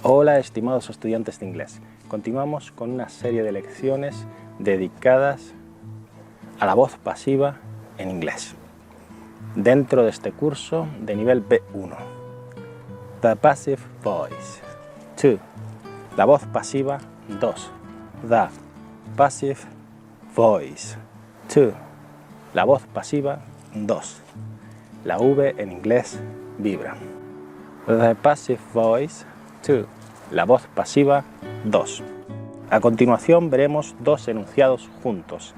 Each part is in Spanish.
Hola estimados estudiantes de inglés, continuamos con una serie de lecciones dedicadas a la voz pasiva en inglés. Dentro de este curso de nivel B1, The Passive Voice 2, la voz pasiva 2, The Passive Voice 2, la voz pasiva 2, la V en inglés vibra. The Passive Voice 2, la voz pasiva 2. A continuación veremos dos enunciados juntos.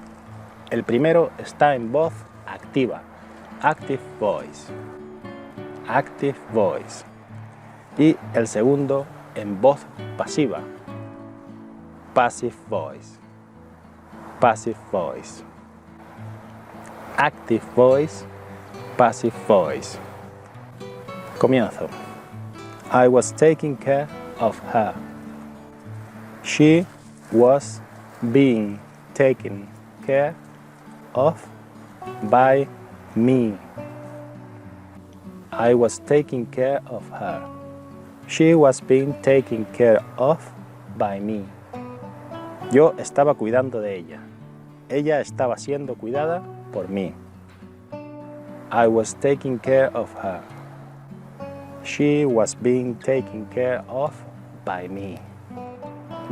El primero está en voz activa, active voice, active voice. Y el segundo en voz pasiva, passive voice, passive voice. Active voice, passive voice. Comienzo. I was taking care of her. She was being taken care of by me. I was taking care of her. She was being taken care of by me. Yo estaba cuidando de ella. Ella estaba siendo cuidada por mí. I was taking care of her. She was being taken care of by me.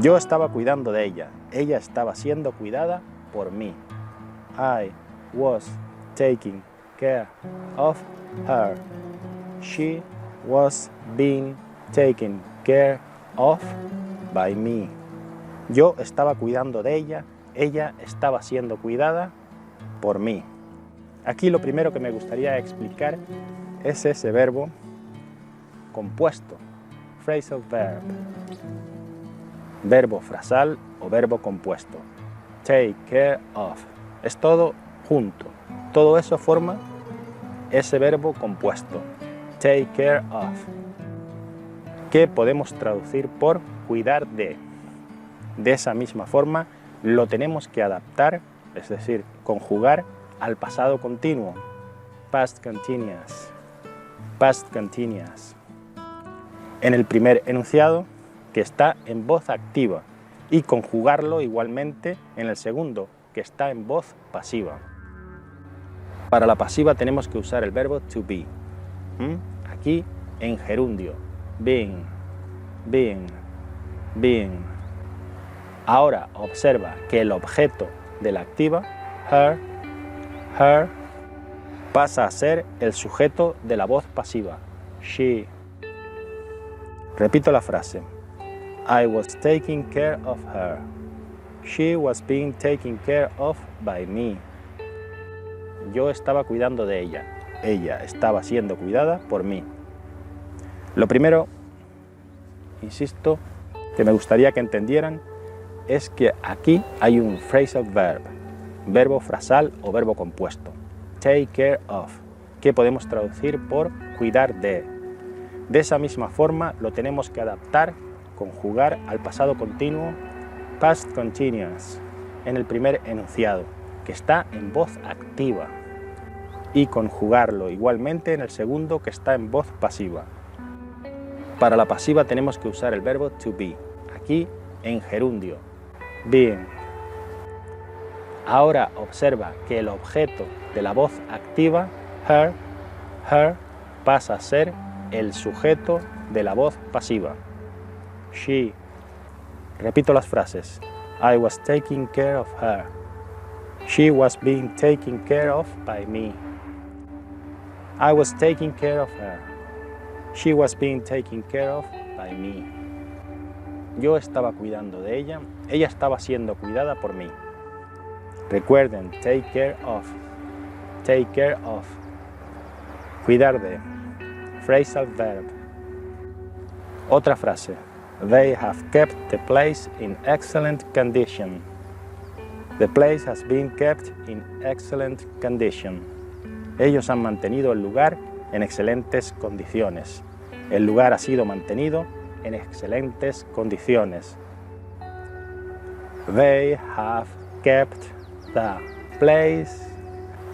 Yo estaba cuidando de ella. Ella estaba siendo cuidada por mí. I was taking care of her. She was being taken care of by me. Yo estaba cuidando de ella. Ella estaba siendo cuidada por mí. Aquí lo primero que me gustaría explicar es ese verbo compuesto, phrasal verb, verbo frasal o verbo compuesto, take care of, es todo junto, todo eso forma ese verbo compuesto, take care of, que podemos traducir por cuidar de. De esa misma forma lo tenemos que adaptar, es decir, conjugar al pasado continuo, past continuous, past continuous. En el primer enunciado, que está en voz activa, y conjugarlo igualmente en el segundo, que está en voz pasiva. Para la pasiva tenemos que usar el verbo to be. Aquí en gerundio, being, being, being. Ahora observa que el objeto de la activa, her, her, pasa a ser el sujeto de la voz pasiva, she. Repito la frase. I was taking care of her. She was being taken care of by me. Yo estaba cuidando de ella. Ella estaba siendo cuidada por mí. Lo primero, insisto, que me gustaría que entendieran es que aquí hay un phrasal verb, verbo frasal o verbo compuesto, take care of, que podemos traducir por cuidar de. De esa misma forma lo tenemos que adaptar, conjugar al pasado continuo, past continuous, en el primer enunciado, que está en voz activa, y conjugarlo igualmente en el segundo, que está en voz pasiva. Para la pasiva tenemos que usar el verbo to be, aquí en gerundio, being. Ahora observa que el objeto de la voz activa, her, her, pasa a ser el sujeto de la voz pasiva, she. Repito las frases. I was taking care of her. She was being taken care of by me. I was taking care of her. She was being taken care of by me. Yo estaba cuidando de ella. Ella estaba siendo cuidada por mí. Recuerden, take care of. Take care of. Cuidar de. Phrasal verb. Otra frase. They have kept the place in excellent condition. The place has been kept in excellent condition. Ellos han mantenido el lugar en excelentes condiciones. El lugar ha sido mantenido en excelentes condiciones. They have kept the place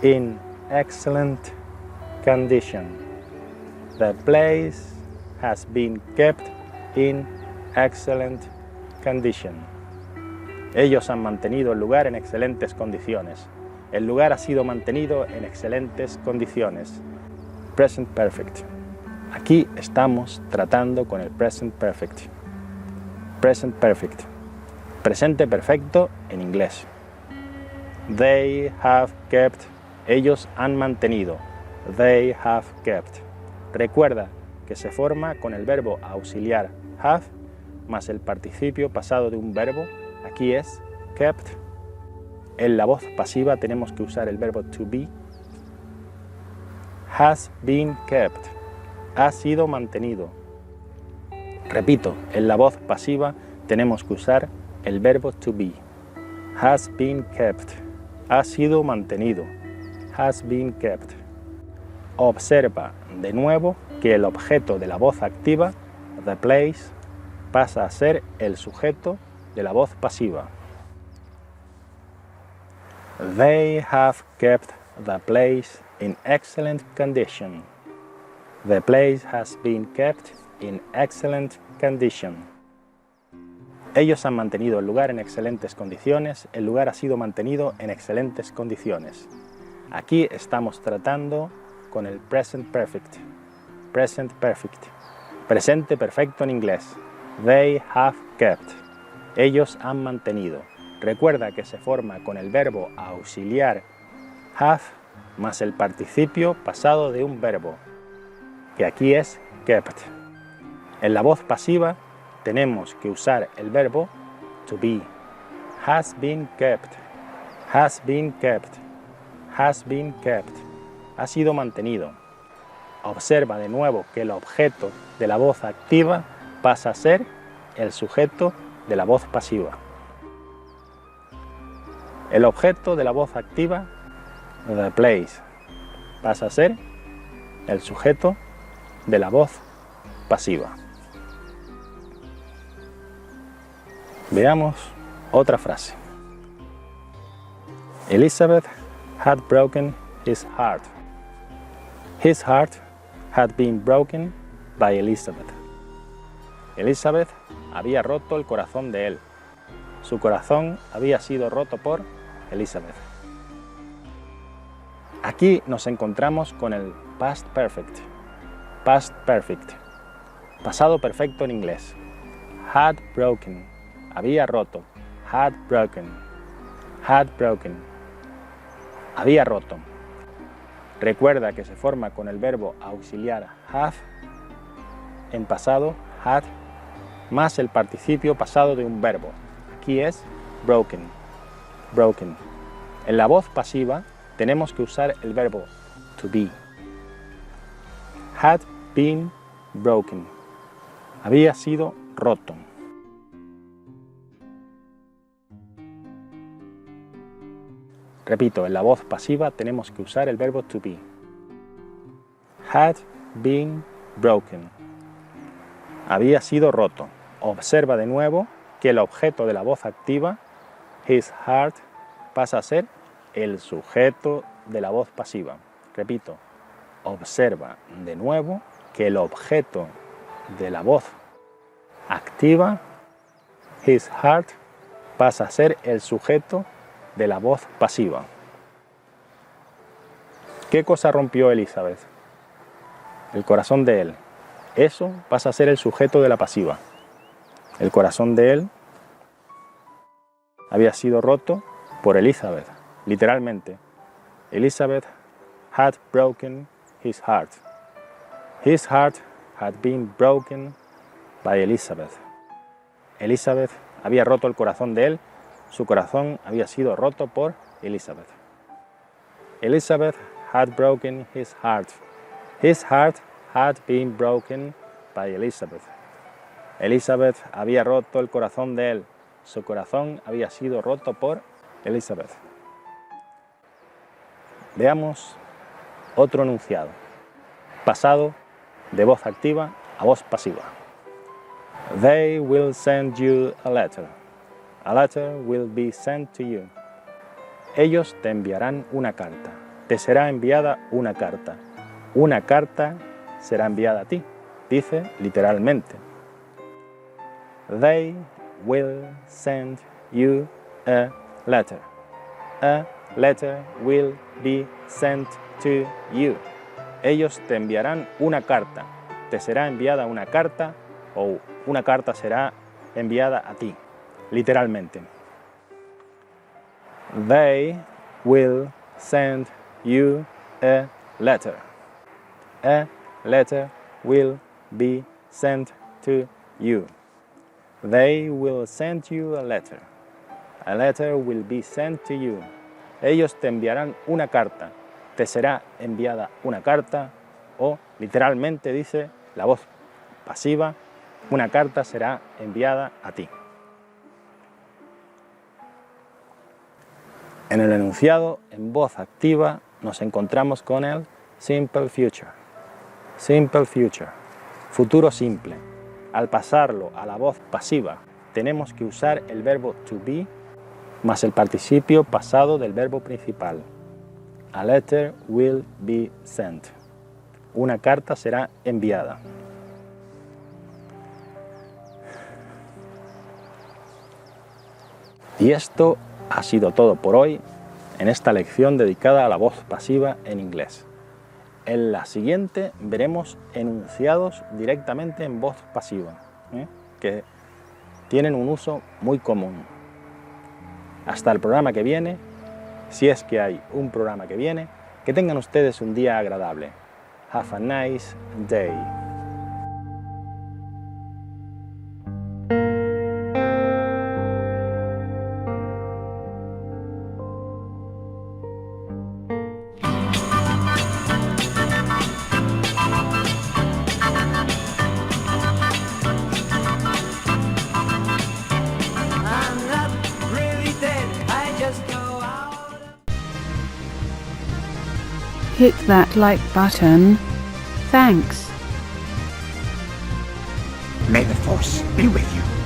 in excellent condition. The place has been kept in excellent condition. Ellos han mantenido el lugar en excelentes condiciones. El lugar ha sido mantenido en excelentes condiciones. Present perfect. Aquí estamos tratando con el present perfect. Present perfect. Presente perfecto en inglés. They have kept. Ellos han mantenido. They have kept. Recuerda que se forma con el verbo auxiliar have más el participio pasado de un verbo. Aquí es kept. En la voz pasiva tenemos que usar el verbo to be. Has been kept. Ha sido mantenido. Repito, en la voz pasiva tenemos que usar el verbo to be. Has been kept. Ha sido mantenido. Has been kept. Observa de nuevo que el objeto de la voz activa, the place, pasa a ser el sujeto de la voz pasiva. They have kept the place in excellent condition. The place has been kept in excellent condition. Ellos han mantenido el lugar en excelentes condiciones. El lugar ha sido mantenido en excelentes condiciones. Aquí estamos tratando con el present perfect. Present perfect. Presente perfecto en inglés. They have kept. Ellos han mantenido. Recuerda que se forma con el verbo auxiliar have más el participio pasado de un verbo, que aquí es kept. En la voz pasiva tenemos que usar el verbo to be. Has been kept. Has been kept. Has been kept. Ha sido mantenido. Observa de nuevo que el objeto de la voz activa pasa a ser el sujeto de la voz pasiva. El objeto de la voz activa, the place, pasa a ser el sujeto de la voz pasiva. Veamos otra frase. Elizabeth had broken his heart. His heart had been broken by Elizabeth. Elizabeth había roto el corazón de él. Su corazón había sido roto por Elizabeth. Aquí nos encontramos con el past perfect. Past perfect. Pasado perfecto en inglés. Had broken. Había roto. Had broken. Had broken. Había roto. Recuerda que se forma con el verbo auxiliar have en pasado, had, más el participio pasado de un verbo. Aquí es broken. Broken. En la voz pasiva tenemos que usar el verbo to be. Had been broken. Había sido roto. Repito, en la voz pasiva tenemos que usar el verbo to be. Had been broken. Había sido roto. Observa de nuevo que el objeto de la voz activa, his heart, pasa a ser el sujeto de la voz pasiva. Repito, observa de nuevo que el objeto de la voz activa, his heart, pasa a ser el sujeto de la voz pasiva. ¿Qué cosa rompió Elizabeth? El corazón de él. Eso pasa a ser el sujeto de la pasiva. El corazón de él había sido roto por Elizabeth, literalmente. Elizabeth had broken his heart. His heart had been broken by Elizabeth. Elizabeth había roto el corazón de él. Su corazón había sido roto por Elizabeth. Elizabeth had broken his heart. His heart had been broken by Elizabeth. Elizabeth había roto el corazón de él. Su corazón había sido roto por Elizabeth. Veamos otro enunciado. Pasado de voz activa a voz pasiva. They will send you a letter. A letter will be sent to you. Ellos te enviarán una carta. Te será enviada una carta. Una carta será enviada a ti. Dice literalmente. They will send you a letter. A letter will be sent to you. Ellos te enviarán una carta. Te será enviada una carta o una carta será enviada a ti, literalmente. They will send you a letter. A letter will be sent to you. They will send you a letter. A letter will be sent to you. Ellos te enviarán una carta. Te será enviada una carta o, literalmente dice la voz pasiva, una carta será enviada a ti. En el enunciado, en voz activa, nos encontramos con el simple future. Simple future, futuro simple. Al pasarlo a la voz pasiva, tenemos que usar el verbo to be más el participio pasado del verbo principal. A letter will be sent. Una carta será enviada. Y esto ha sido todo por hoy en esta lección dedicada a la voz pasiva en inglés. En la siguiente veremos enunciados directamente en voz pasiva, que tienen un uso muy común. Hasta el programa que viene, si es que hay un programa que viene, que tengan ustedes un día agradable. Have a nice day. Hit that like button. Thanks. May the Force be with you.